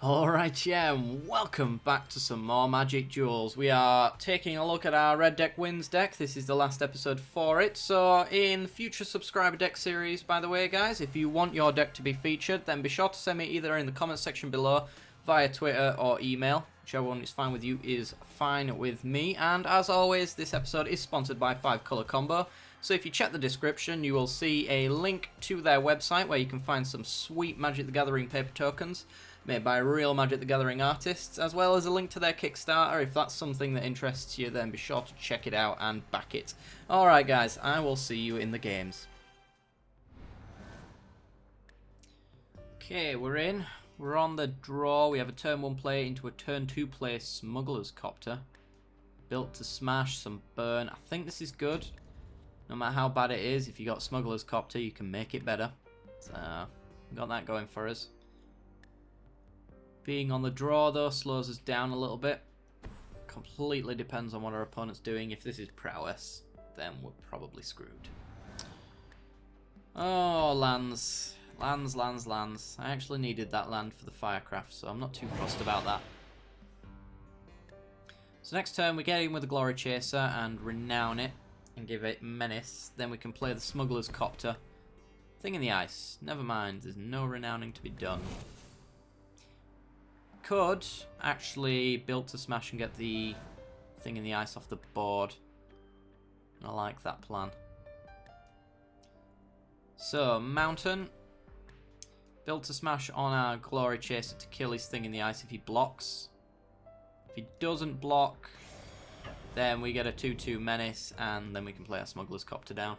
Alright, yeah, and welcome back to some more Magic Duels. We are taking a look at our Red Deck Wins deck. This is the last episode for it. So, in future subscriber deck series, by the way, guys, if you want your deck to be featured, then be sure to send me either in the comment section below, via Twitter or email. Whichever one is fine with you is fine with me. And as always, this episode is sponsored by 5 Color Combo. So if you check the description, you will see a link to their website where you can find some sweet Magic the Gathering paper tokens made by real Magic the Gathering artists, as well as a link to their Kickstarter. If that's something that interests you, then be sure to check it out and back it. Alright guys, I will see you in the games. Okay, we're in. We're on the draw. We have a turn 1 play into a turn 2 play Smuggler's Copter. Built to smash, some burn. I think this is good. No matter how bad it is, if you got Smuggler's Copter, you can make it better. So, got that going for us. Being on the draw, though, slows us down a little bit. Completely depends on what our opponent's doing. If this is prowess, then we're probably screwed. Oh, lands. Lands. I actually needed that land for the Firecraft, so I'm not too fussed about that. So next turn, we get in with the Glory Chaser and renown it. And give it Menace. Then we can play the Smuggler's Copter. Thing in the Ice. Never mind, there's no renowning to be done. Could actually build to smash and get the Thing in the Ice off the board. I like that plan. So, Mountain. Build to smash on our Glory Chaser to kill his Thing in the Ice if he blocks. If he doesn't block, then we get a 2-2 Menace, and then we can play our Smuggler's Copter down.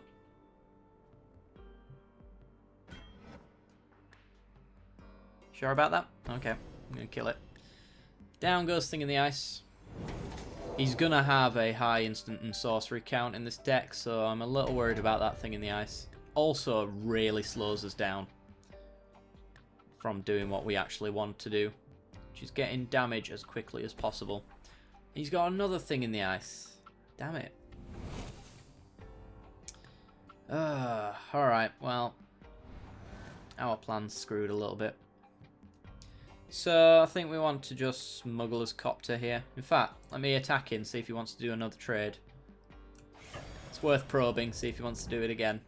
Sure about that? Okay, I'm going to kill it. Down goes Thing in the Ice. He's going to have a high instant and sorcery count in this deck, so I'm a little worried about that Thing in the Ice. Also, really slows us down from doing what we actually want to do, which is getting damage as quickly as possible. He's got another Thing in the Ice. Damn it. Alright, well, our plan's screwed a little bit. So, I think we want to just Smuggler's Copter here. In fact, let me attack him, see if he wants to do another trade. It's worth probing, see if he wants to do it again.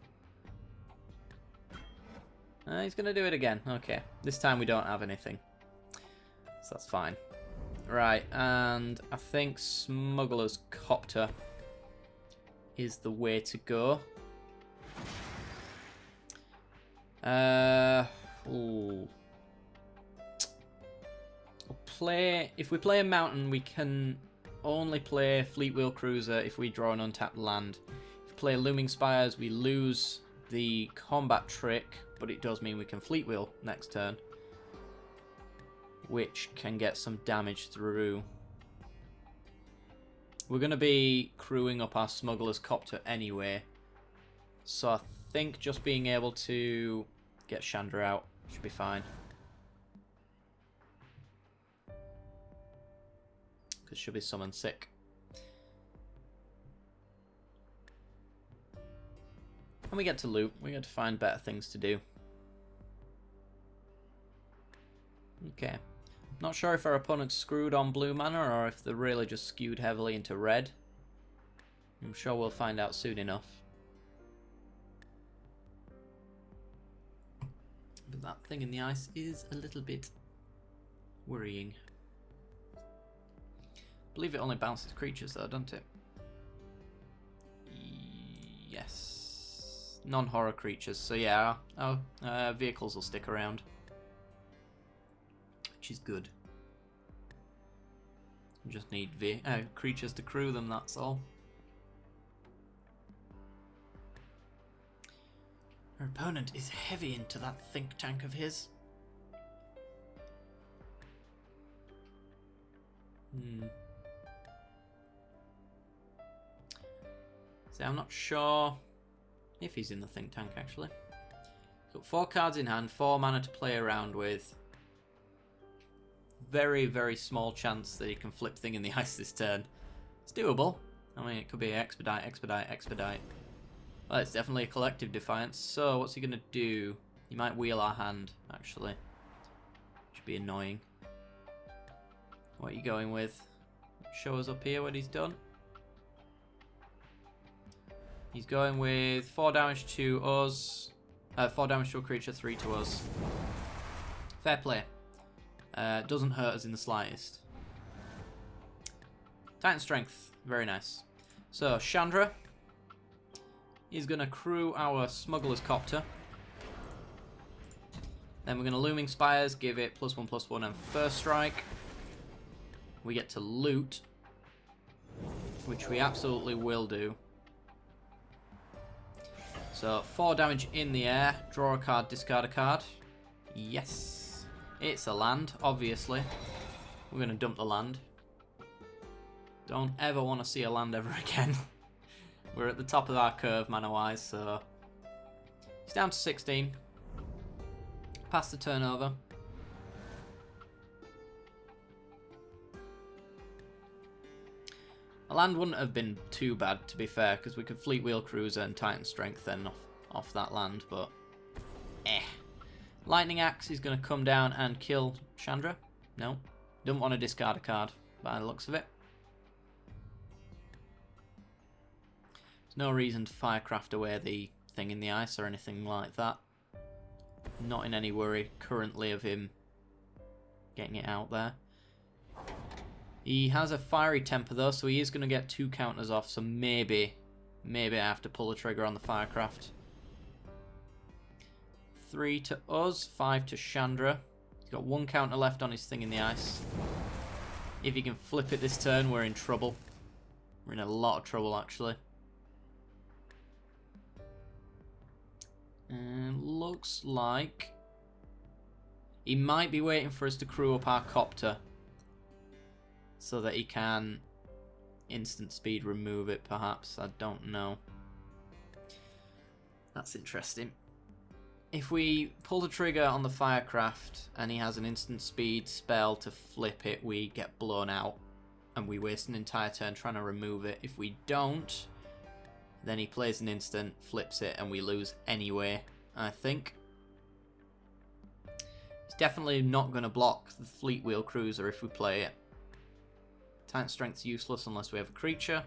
He's going to do it again. Okay, this time we don't have anything. So that's fine. Right, and I think Smuggler's Copter is the way to go. Ooh. If we play a Mountain, we can only play Fleetwheel Cruiser if we draw an untapped land. If we play Looming Spires, we lose the combat trick, but it does mean we can Fleetwheel next turn, which can get some damage through. We're going to be crewing up our Smuggler's Copter anyway, so I think just being able to get Chandra out should be fine. Because she'll be summoned sick. And we get to loot. We get to find better things to do. Okay. Not sure if our opponent's screwed on blue mana or if they're really just skewed heavily into red. I'm sure we'll find out soon enough. But that Thing in the Ice is a little bit worrying. I believe it only bounces creatures though, doesn't it? Yes. Non-horror creatures. So yeah, our vehicles will stick around. Which is good. You just need creatures to crew them, that's all. Our opponent is heavy into that think tank of his. See, I'm not sure if he's in the think tank, actually. Got 4 cards in hand, 4 mana to play around with. Very, very small chance that he can flip Thing in the Ice this turn. It's doable. I mean, it could be expedite. Well, it's definitely a collective defiance. So, what's he going to do? He might wheel our hand, actually. Should be annoying. What are you going with? Show us up here what he's done. He's going with 4 damage to us. 4 damage to a creature, 3 to us. Fair play. Doesn't hurt us in the slightest. Titan Strength. Very nice. So, Chandra is going to crew our Smuggler's Copter. Then we're going to Looming Spires, give it +1/+1 and First Strike. We get to loot, which we absolutely will do. So, 4 damage in the air, draw a card, discard a card. Yes. It's a land, obviously. We're going to dump the land. Don't ever want to see a land ever again. We're at the top of our curve, mana-wise, so... He's down to 16. Pass the turnover. A land wouldn't have been too bad, to be fair, because we could Fleet Wheel Cruiser and Titan Strength then off that land, but... Lightning Axe is going to come down and kill Chandra. No. Don't want to discard a card, by the looks of it. There's no reason to Firecraft away the thing in the ice or anything like that. Not in any worry currently of him getting it out there. He has a Fiery Temper though, so he is going to get 2 counters off, so maybe I have to pull the trigger on the Firecraft. 3 to us, 5 to Chandra. He's got 1 counter left on his thing in the ice. If he can flip it this turn, we're in trouble. We're in a lot of trouble, actually. And looks like he might be waiting for us to crew up our Copter so that he can instant speed remove it, perhaps. I don't know. That's interesting. If we pull the trigger on the Firecraft and he has an instant speed spell to flip it, we get blown out and we waste an entire turn trying to remove it. If we don't, then he plays an instant, flips it, and we lose anyway, I think. He's definitely not going to block the Fleet Wheel Cruiser if we play it. Titan Strength's useless unless we have a creature.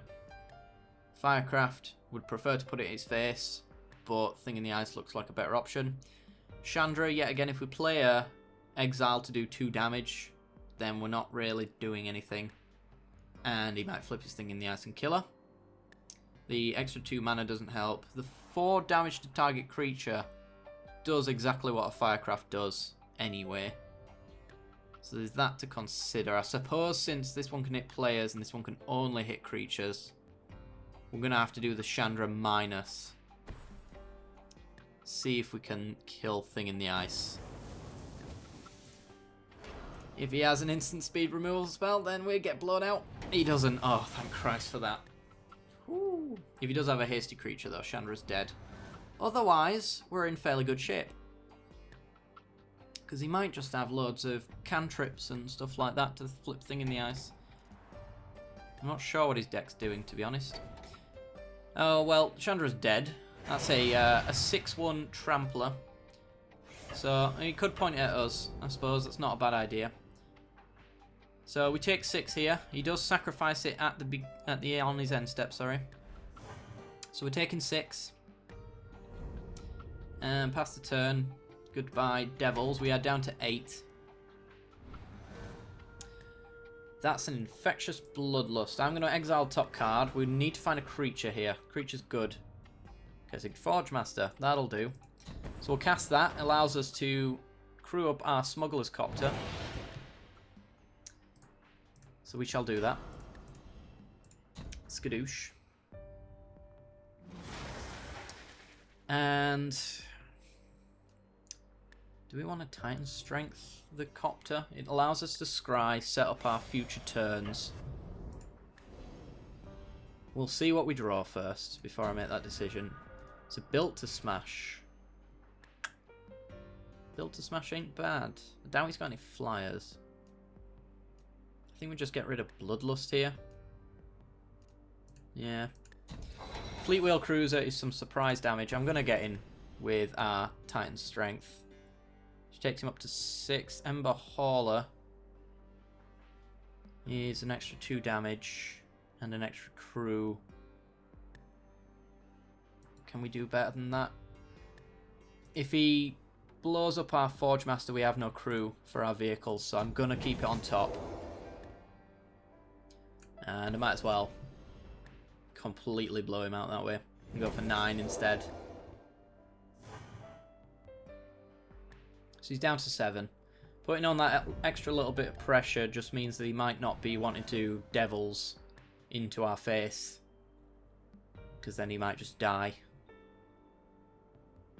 Firecraft would prefer to put it in his face, but Thing in the Ice looks like a better option. Chandra, yet again, if we play her Exile to do 2 damage, then we're not really doing anything. And he might flip his Thing in the Ice and kill her. The extra 2 mana doesn't help. The 4 damage to target creature does exactly what a Firecraft does anyway. So there's that to consider. I suppose since this one can hit players and this one can only hit creatures, we're going to have to do the Chandra minus. See if we can kill Thing in the Ice. If he has an instant speed removal spell, then we get blown out. He doesn't. Oh, thank Christ for that. Woo. If he does have a hasty creature, though, Chandra's dead. Otherwise, we're in fairly good shape. Because he might just have loads of cantrips and stuff like that to flip Thing in the Ice. I'm not sure what his deck's doing, to be honest. Oh, well, Chandra's dead. That's a 6/1 Trampler. So, he could point it at us. I suppose that's not a bad idea. So, we take 6 here. He does sacrifice it at the on his end step, sorry. So, we're taking 6. And pass the turn. Goodbye, Devils. We are down to 8. That's an Infectious Bloodlust. I'm going to exile top card. We need to find a creature here. Creature's good. Okay, so Forge Master. That'll do. So we'll cast that. Allows us to crew up our Smuggler's Copter. So we shall do that. Skadoosh. And... do we want to Titan Strength the Copter? It allows us to scry, set up our future turns. We'll see what we draw first before I make that decision. So Built to Smash. Built to Smash ain't bad. I doubt he's got any flyers. I think we just get rid of Bloodlust here. Yeah. Fleet Wheel Cruiser is some surprise damage. I'm going to get in with our Titan Strength. Which takes him up to 6. Ember Hauler is an extra 2 damage and an extra crew. Can we do better than that? If he blows up our Forge Master, we have no crew for our vehicles, so I'm going to keep it on top. And I might as well completely blow him out that way and go for 9 instead. So he's down to 7. Putting on that extra little bit of pressure just means that he might not be wanting to Devils into our face, because then he might just die.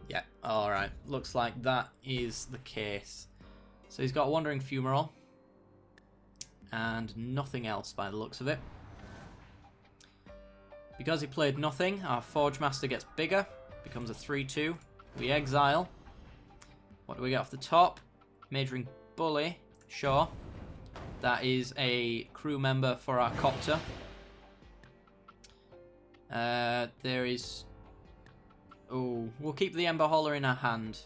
Yeah, alright. Looks like that is the case. So he's got a Wandering Fumarole and nothing else by the looks of it. Because he played nothing, our Forge Master gets bigger, becomes a 3-2. We exile. What do we get off the top? Majoring Bully, sure. That is a crew member for our Copter. There is... Oh, we'll keep the Ember Hauler in our hand.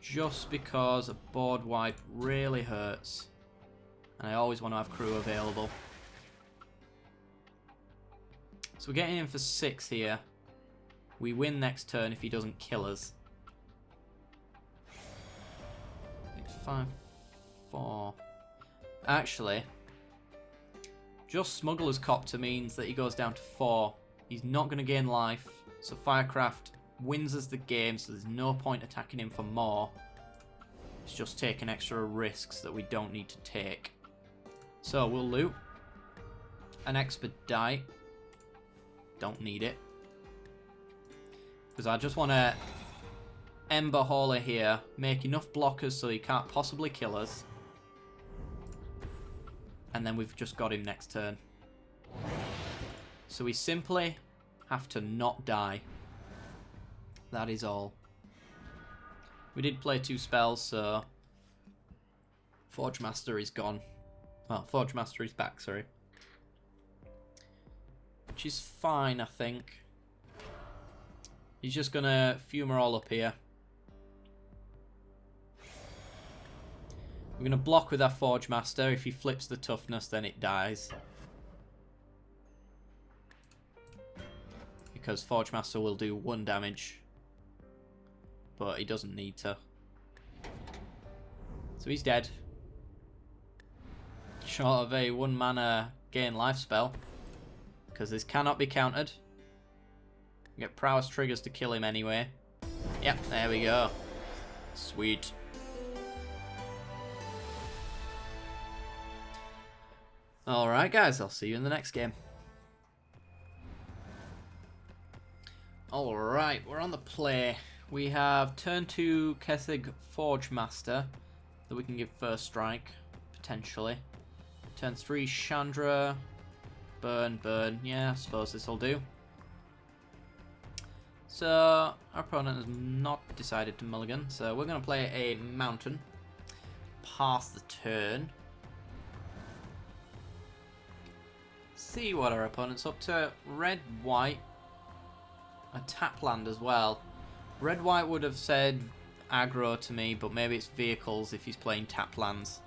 Just because a board wipe really hurts. And I always want to have crew available. So we're getting in for 6 here. We win next turn if he doesn't kill us. 6, 5, 4. Actually, just Smuggler's Copter means that he goes down to 4. He's not going to gain life. So Firecraft wins us the game, so there's no point attacking him for more. It's just taking extra risks that we don't need to take. So we'll loot. An Expedite. Don't need it. Because I just want to Ember Hauler here, make enough blockers so he can't possibly kill us. And then we've just got him next turn. So we simply have to not die. That is all. We did play 2 spells, so Forge Master is gone. Well, Forge Master is back, sorry. Which is fine, I think. He's just gonna Fumarole up here. We're gonna block with our Forge Master. If he flips the toughness, then it dies. Because Forge Master will do 1 damage. But he doesn't need to. So he's dead. Short of a 1 mana gain life spell. Because this cannot be countered. We get prowess triggers to kill him anyway. Yep, there we go. Sweet. Alright guys, I'll see you in the next game. Alright, we're on the play. We have turn 2 Kethig Forge Master that we can give first strike, potentially. Turn 3 Chandra. Burn, burn. Yeah, I suppose this will do. So, our opponent has not decided to mulligan, so we're going to play a mountain. Pass the turn. See what our opponent's up to. Red, white. A tap land as well. Red, white would have said aggro to me, but maybe it's vehicles if he's playing tap lands.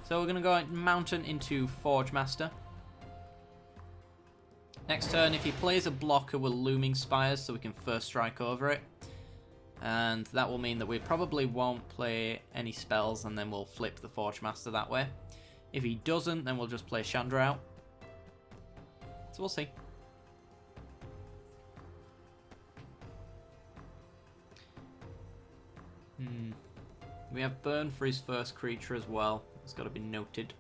So we're going to go mountain into Forge Master. Next turn, if he plays a blocker, we'll Looming Spires so we can first strike over it. And that will mean that we probably won't play any spells and then we'll flip the Forge Master that way. If he doesn't, then we'll just play Chandra out. So we'll see. We have Burn for his first creature as well. It's got to be noted.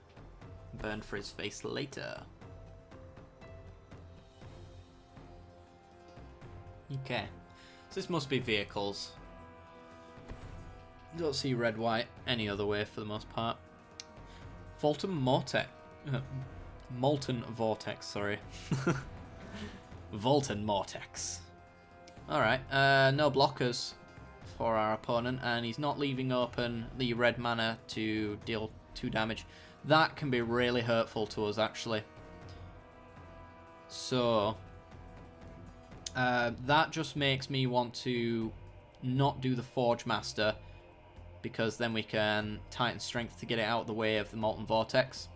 Burn for his face later. Okay. So this must be vehicles. Don't see red, white any other way for the most part. Molten Vortex, sorry. Volten Mortex. Alright, no blockers for our opponent, and he's not leaving open the red mana to deal 2 damage. That can be really hurtful to us, actually. So, that just makes me want to not do the Forge Master, because then we can Titan Strength to get it out of the way of the Molten Vortex.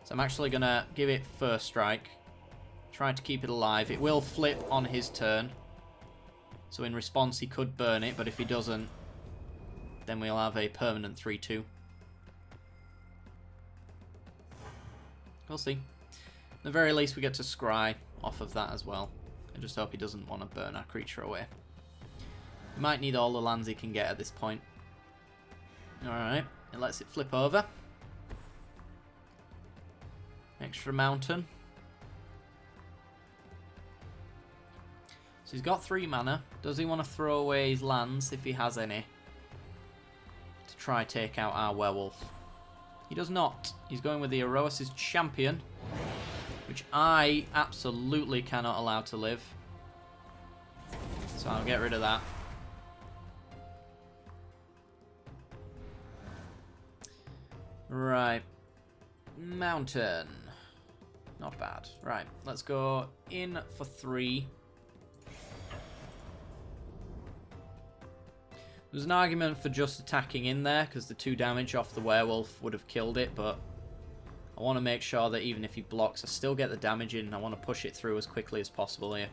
So I'm actually going to give it first strike. Try to keep it alive. It will flip on his turn. So in response he could burn it, but if he doesn't, then we'll have a permanent 3-2. We'll see. At the very least we get to scry off of that as well. I just hope he doesn't want to burn our creature away. We might need all the lands he can get at this point. Alright, it lets it flip over. Extra mountain. So he's got 3 mana. Does he want to throw away his lands, if he has any, to try take out our werewolf? He does not. He's going with the Erois' Champion, which I absolutely cannot allow to live. So I'll get rid of that. Right. Mountain. Not bad. Right, let's go in for 3. There's an argument for just attacking in there, because the 2 damage off the werewolf would have killed it, but I want to make sure that even if he blocks, I still get the damage in, and I want to push it through as quickly as possible here.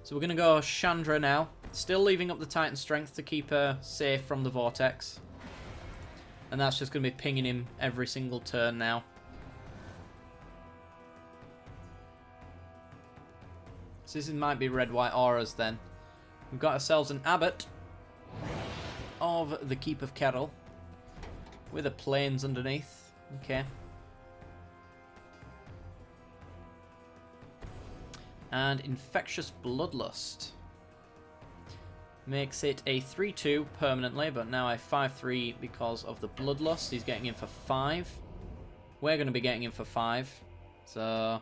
So we're going to go Chandra now, still leaving up the Titan Strength to keep her safe from the Vortex. And that's just going to be pinging him every single turn now. So this might be red-white auras then. We've got ourselves an Abbot of the Keep of Kettle with a Plains underneath. Okay. And Infectious Bloodlust makes it a 3-2 permanently, but now a 5-3 because of the Bloodlust. He's getting in for 5. We're going to be getting in for 5, so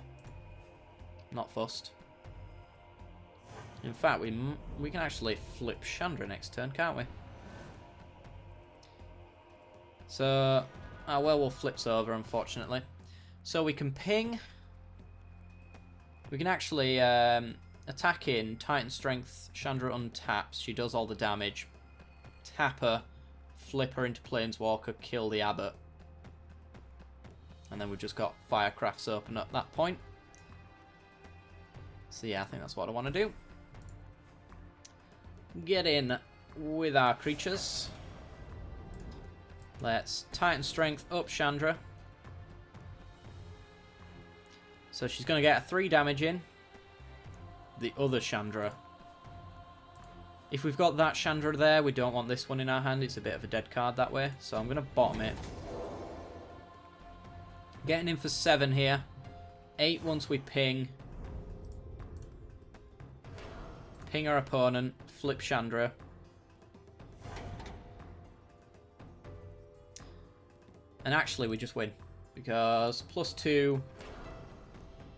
not fussed. In fact, we can actually flip Chandra next turn, can't we? So our werewolf flips over, unfortunately. So we can ping. We can actually attack in Titan Strength. Chandra untaps. She does all the damage. Tap her, flip her into Planeswalker, kill the Abbot. And then we've just got Firecrafts open at that point. So yeah, I think that's what I want to do. Get in with our creatures. Let's Titan Strength up Chandra. So she's going to get a 3 damage in. The other Chandra. If we've got that Chandra there, we don't want this one in our hand. It's a bit of a dead card that way. So I'm going to bottom it. Getting in for 7 here. 8 once we ping. Ping our opponent. Flip Chandra. And actually we just win. Because +2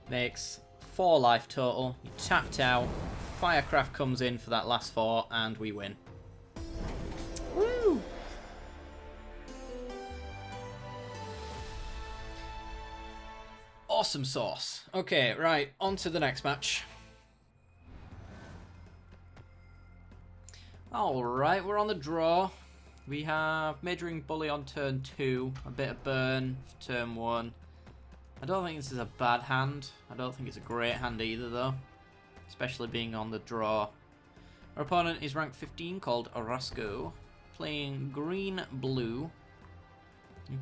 makes 4 life total. You tapped out. Firecraft comes in for that last 4 and we win. Woo! Awesome sauce. Okay, right, on to the next match. Alright, we're on the draw. We have Majoring Bully on turn 2, a bit of burn for turn 1. I don't think this is a bad hand. I don't think it's a great hand either though, especially being on the draw. Our opponent is rank 15 called Orozco, playing green-blue.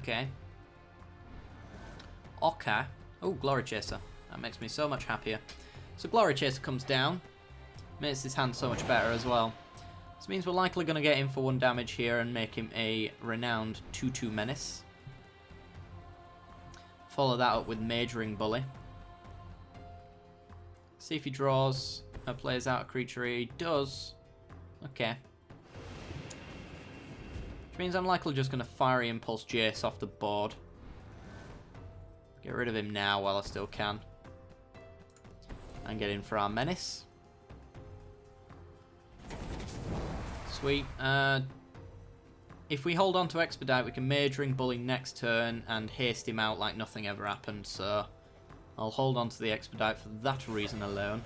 Okay. Okay. Oh, Glory Chaser. That makes me so much happier. So Glory Chaser comes down, makes his hand so much better as well. This means we're likely going to get him for 1 damage here and make him a renowned 2-2 menace. Follow that up with Majoring Bully. See if he draws or plays out a creature. He does. Okay. Which means I'm likely just going to Fiery Impulse Jace off the board. Get rid of him now while I still can. And get in for our menace. Sweet. If we hold on to Expedite, we can Majoring Bully next turn and haste him out like nothing ever happened, so I'll hold on to the Expedite for that reason alone.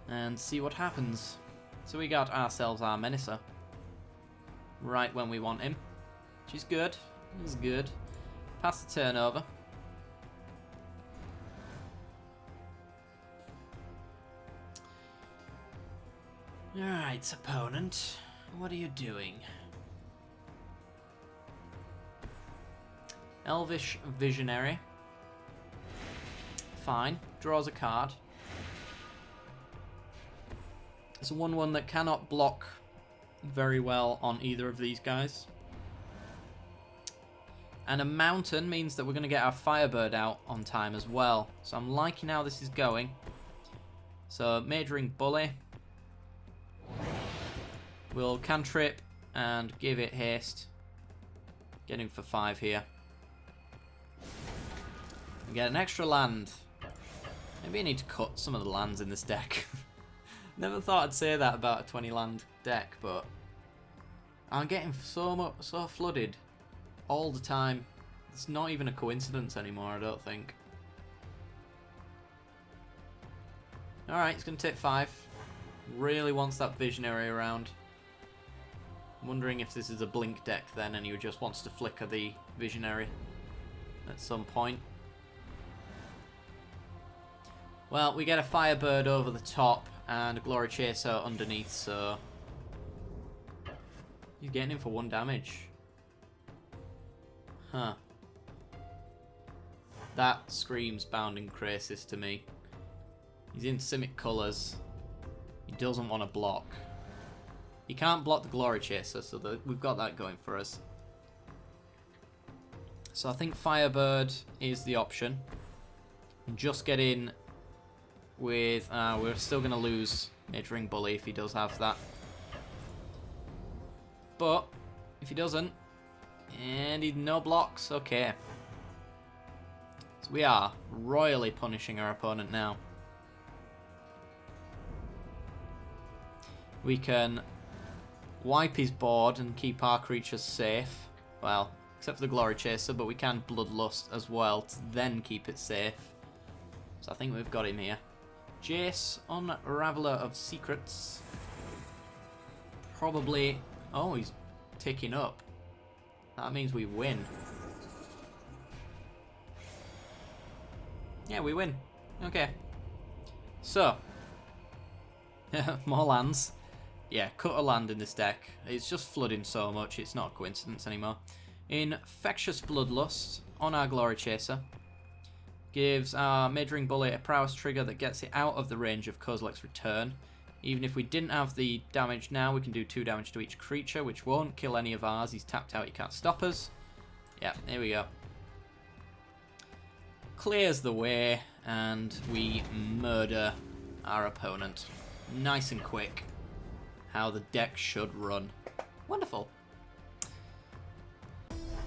And see what happens. So we got ourselves our Menacer. Right when we want him. which is good. This is good. Pass the turn over. Alright, opponent. What are you doing? Elvish Visionary. Fine. Draws a card. It's a 1/1 that cannot block very well on either of these guys. And a mountain means that we're going to get our Firebird out on time as well. So I'm liking how this is going. So Majoring Bully. We'll cantrip and give it haste. Getting for 5 here. We get an extra land. Maybe I need to cut some of the lands in this deck. Never thought I'd say that about a 20 land deck, but I'm getting so flooded all the time. It's not even a coincidence anymore, I don't think. Alright, he's going to take 5. Really wants that Visionary around. I'm wondering if this is a blink deck then and he just wants to flicker the Visionary at some point. Well, we get a Firebird over the top and a Glory Chaser underneath, so he's getting in for 1 damage. Huh. That screams Bounding Crisis to me. He's in Simic colours. He doesn't want to block. He can't block the Glory Chaser, so we've got that going for us. So I think Firebird is the option. Just get in with... we're still going to lose Majoring Bully if he does have that. But if he doesn't, and he no blocks, okay. So we are royally punishing our opponent now. We can wipe his board and keep our creatures safe. Well, except for the Glory Chaser, but we can Bloodlust as well to then keep it safe. So I think we've got him here. Jace, Unraveler of Secrets. Probably... Oh, he's ticking up. That means we win. Yeah, we win. Okay. So. More lands. Yeah, cut a land in this deck. It's just flooding so much, it's not a coincidence anymore. Infectious Bloodlust on our Glory Chaser. Gives our Majoring Bully a prowess trigger that gets it out of the range of Kozilek's Return. Even if we didn't have the damage now, we can do 2 damage to each creature, which won't kill any of ours. He's tapped out, he can't stop us. Yeah, here we go. Clears the way, and we murder our opponent. Nice and quick. How the deck should run. Wonderful.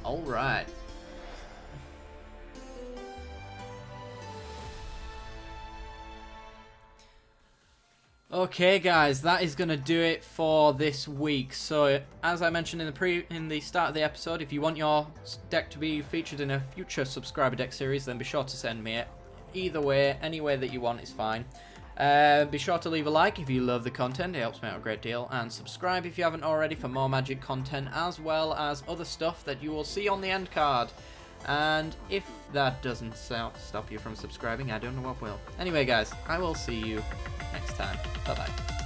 Alright. Okay guys, that is going to do it for this week. So as I mentioned in the start of the episode, if you want your deck to be featured in a future subscriber deck series, then be sure to send me it. Either way, any way that you want is fine. Be sure to leave a like if you love the content, it helps me out a great deal, and subscribe if you haven't already for more Magic content, as well as other stuff that you will see on the end card. And if that doesn't stop you from subscribing, I don't know what will. Anyway guys, I will see you next time. Bye bye.